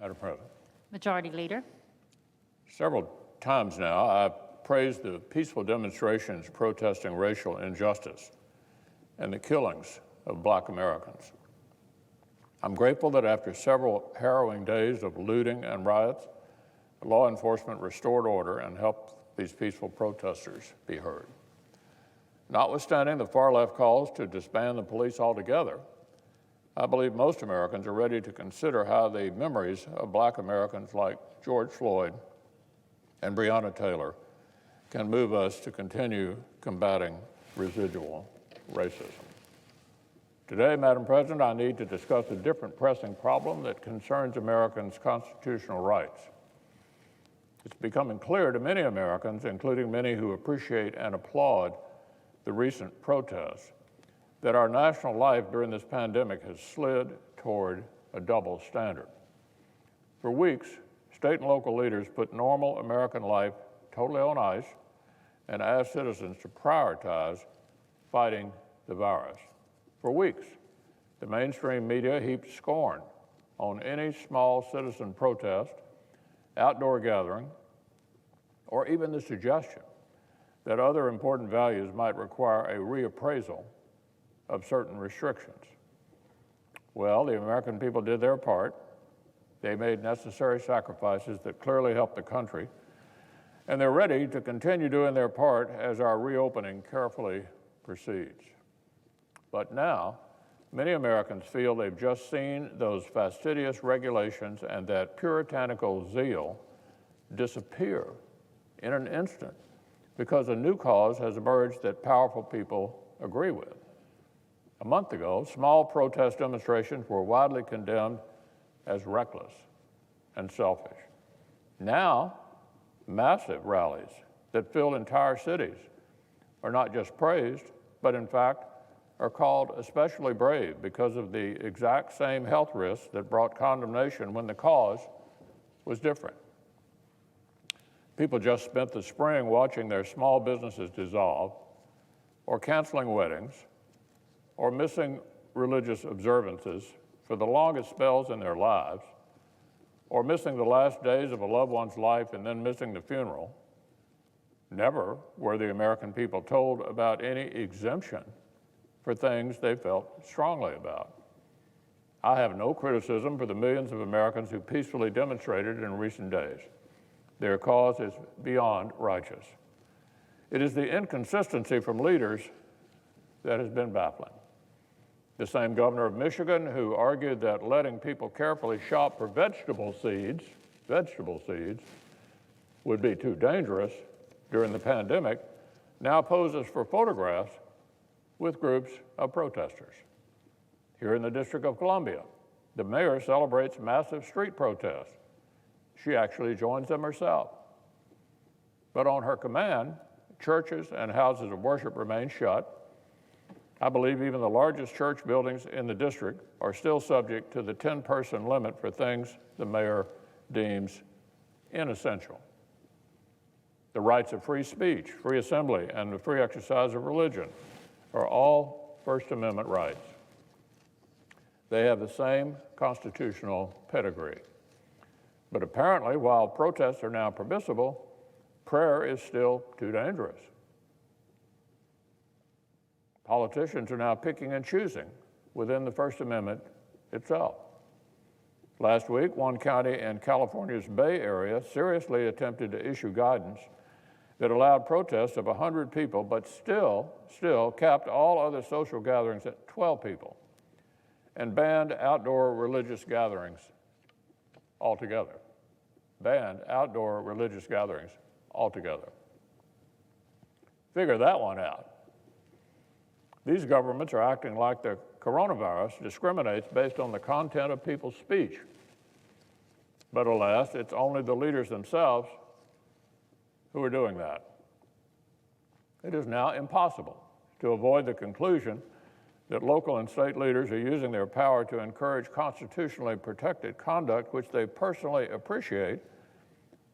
Madam President. Majority Leader. Several times now, I've praised the peaceful demonstrations protesting racial injustice and the killings of Black Americans. I'm grateful that after several harrowing days of looting and riots, law enforcement restored order and helped these peaceful protesters be heard. Notwithstanding the far-left calls to disband the police altogether, I believe most Americans are ready to consider how the memories of Black Americans like George Floyd and Breonna Taylor can move us to continue combating residual racism. Today, Madam President, I need to discuss a different pressing problem that concerns Americans' constitutional rights. It's becoming clear to many Americans, including many who appreciate and applaud the recent protests, that our national life during this pandemic has slid toward a double standard. For weeks, state and local leaders put normal American life totally on ice and asked citizens to prioritize fighting the virus. For weeks, the mainstream media heaped scorn on any small citizen protest, outdoor gathering, or even the suggestion that other important values might require a reappraisal of certain restrictions. Well, the American people did their part. They made necessary sacrifices that clearly helped the country, and they're ready to continue doing their part as our reopening carefully proceeds. But now, many Americans feel they've just seen those fastidious regulations and that puritanical zeal disappear in an instant because a new cause has emerged that powerful people agree with. A month ago, small protest demonstrations were widely condemned as reckless and selfish. Now, massive rallies that fill entire cities are not just praised, but in fact are called especially brave because of the exact same health risks that brought condemnation when the cause was different. People just spent the spring watching their small businesses dissolve, or canceling weddings, or missing religious observances for the longest spells in their lives, or missing the last days of a loved one's life and then missing the funeral. Never were the American people told about any exemption for things they felt strongly about. I have no criticism for the millions of Americans who peacefully demonstrated in recent days. Their cause is beyond righteous. It is the inconsistency from leaders that has been baffling. The same governor of Michigan who argued that letting people carefully shop for vegetable seeds would be too dangerous during the pandemic, now poses for photographs with groups of protesters. Here in the District of Columbia, the mayor celebrates massive street protests. She actually joins them herself. But on her command, churches and houses of worship remain shut. I believe even the largest church buildings in the district are still subject to the 10-person limit for things the mayor deems inessential. The rights of free speech, free assembly, and the free exercise of religion are all First Amendment rights. They have the same constitutional pedigree. But apparently, while protests are now permissible, prayer is still too dangerous. Politicians are now picking and choosing within the First Amendment itself. Last week, one county in California's Bay Area seriously attempted to issue guidance that allowed protests of 100 people, but still capped all other social gatherings at 12 people and banned outdoor religious gatherings altogether. Banned outdoor religious gatherings altogether. Figure that one out. These governments are acting like the coronavirus discriminates based on the content of people's speech. But alas, it's only the leaders themselves who are doing that. It is now impossible to avoid the conclusion that local and state leaders are using their power to encourage constitutionally protected conduct which they personally appreciate,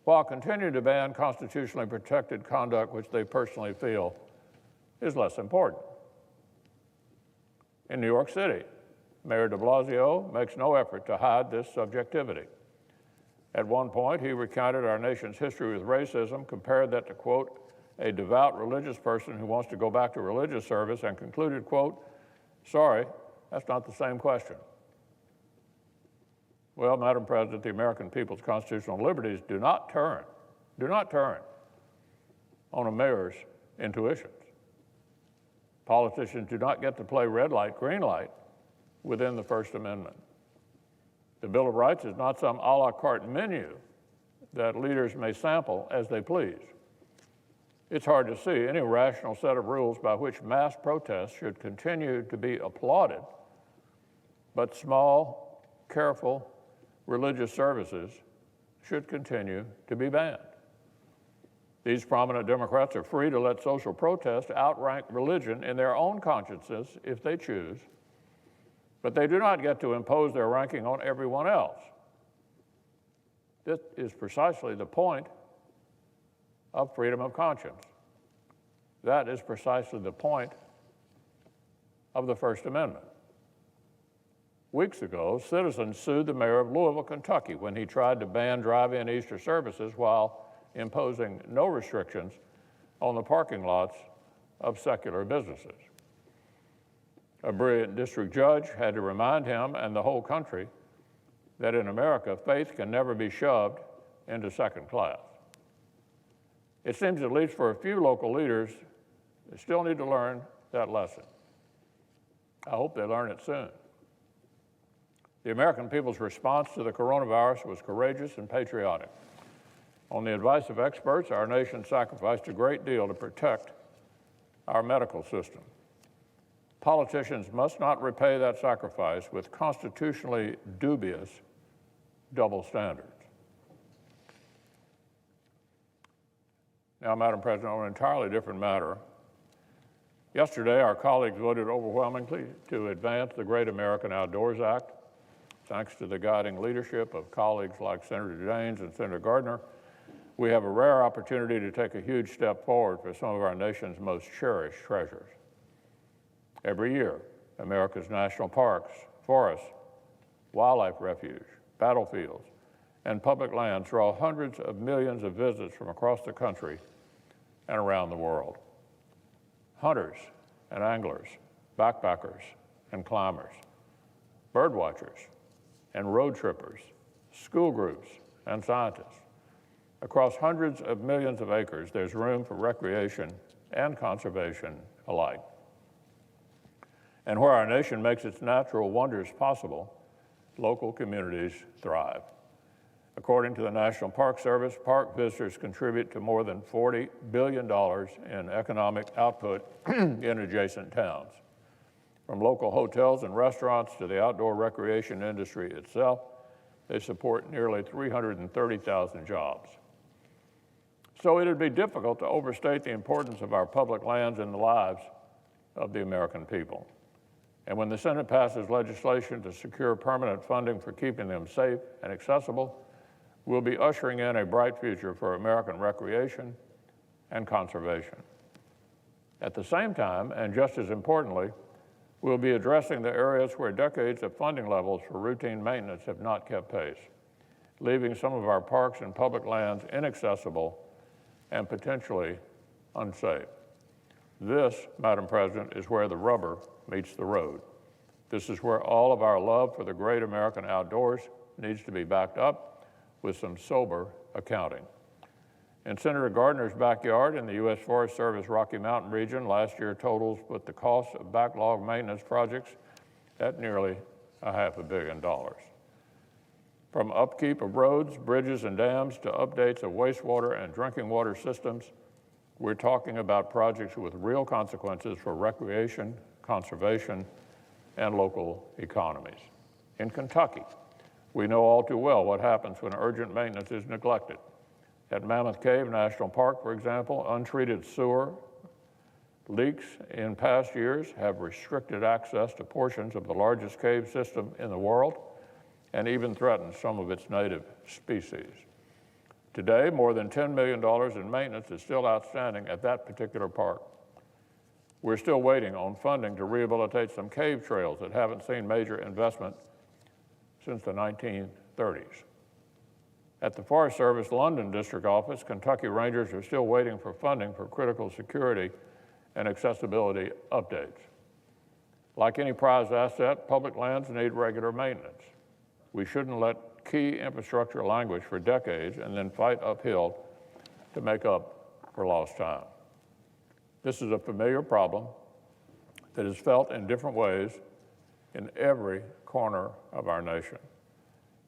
while continuing to ban constitutionally protected conduct which they personally feel is less important. In New York City, Mayor de Blasio makes no effort to hide this subjectivity. At one point, he recounted our nation's history with racism, compared that to, quote, a devout religious person who wants to go back to religious service, and concluded, quote, sorry, that's not the same question. Well, Madam President, the American people's constitutional liberties do not turn on a mayor's intuitions. Politicians do not get to play red light, green light within the First Amendment. The Bill of Rights is not some a la carte menu that leaders may sample as they please. It's hard to see any rational set of rules by which mass protests should continue to be applauded, but small, careful religious services should continue to be banned. These prominent Democrats are free to let social protest outrank religion in their own consciences if they choose, but they do not get to impose their ranking on everyone else. This is precisely the point of freedom of conscience. That is precisely the point of the First Amendment. Weeks ago, citizens sued the mayor of Louisville, Kentucky, when he tried to ban drive-in Easter services while imposing no restrictions on the parking lots of secular businesses. A brilliant district judge had to remind him and the whole country that in America, faith can never be shoved into second class. It seems, at least for a few local leaders, they still need to learn that lesson. I hope they learn it soon. The American people's response to the coronavirus was courageous and patriotic. On the advice of experts, our nation sacrificed a great deal to protect our medical system. Politicians must not repay that sacrifice with constitutionally dubious double standards. Now, Madam President, on an entirely different matter, yesterday our colleagues voted overwhelmingly to advance the Great American Outdoors Act. Thanks to the guiding leadership of colleagues like Senator James and Senator Gardner, we have a rare opportunity to take a huge step forward for some of our nation's most cherished treasures. Every year, America's national parks, forests, wildlife refuge, battlefields, and public lands draw hundreds of millions of visits from across the country and around the world. Hunters and anglers, backpackers and climbers, bird watchers and road trippers, school groups and scientists. Across hundreds of millions of acres, there's room for recreation and conservation alike. And where our nation makes its natural wonders possible, local communities thrive. According to the National Park Service, park visitors contribute to more than $40 billion in economic output in adjacent towns. From local hotels and restaurants to the outdoor recreation industry itself, they support nearly 330,000 jobs. So it would be difficult to overstate the importance of our public lands in the lives of the American people. And when the Senate passes legislation to secure permanent funding for keeping them safe and accessible, we'll be ushering in a bright future for American recreation and conservation. At the same time, and just as importantly, we'll be addressing the areas where decades of funding levels for routine maintenance have not kept pace, leaving some of our parks and public lands inaccessible and potentially unsafe. This, Madam President, is where the rubber meets the road. This is where all of our love for the great American outdoors needs to be backed up with some sober accounting. In Senator Gardner's backyard in the U.S. Forest Service Rocky Mountain region, last year totals put the cost of backlog maintenance projects at nearly $500 million. From upkeep of roads, bridges, and dams to updates of wastewater and drinking water systems, we're talking about projects with real consequences for recreation, conservation, and local economies. In Kentucky, we know all too well what happens when urgent maintenance is neglected. At Mammoth Cave National Park, for example, untreated sewer leaks in past years have restricted access to portions of the largest cave system in the world and even threatened some of its native species. Today, more than $10 million in maintenance is still outstanding at that particular park. We're still waiting on funding to rehabilitate some cave trails that haven't seen major investment since the 1930s. At the Forest Service London District Office, Kentucky Rangers are still waiting for funding for critical security and accessibility updates. Like any prized asset, public lands need regular maintenance. We shouldn't let key infrastructure languish for decades and then fight uphill to make up for lost time. This is a familiar problem that is felt in different ways in every corner of our nation.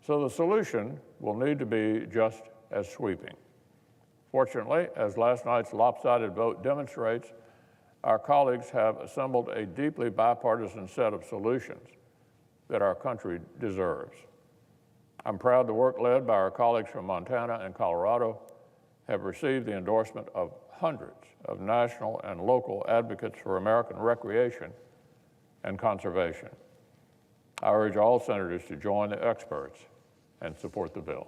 So the solution will need to be just as sweeping. Fortunately, as last night's lopsided vote demonstrates, our colleagues have assembled a deeply bipartisan set of solutions that our country deserves. I'm proud the work led by our colleagues from Montana and Colorado have received the endorsement of hundreds of national and local advocates for American recreation and conservation. I urge all senators to join the experts and support the bill.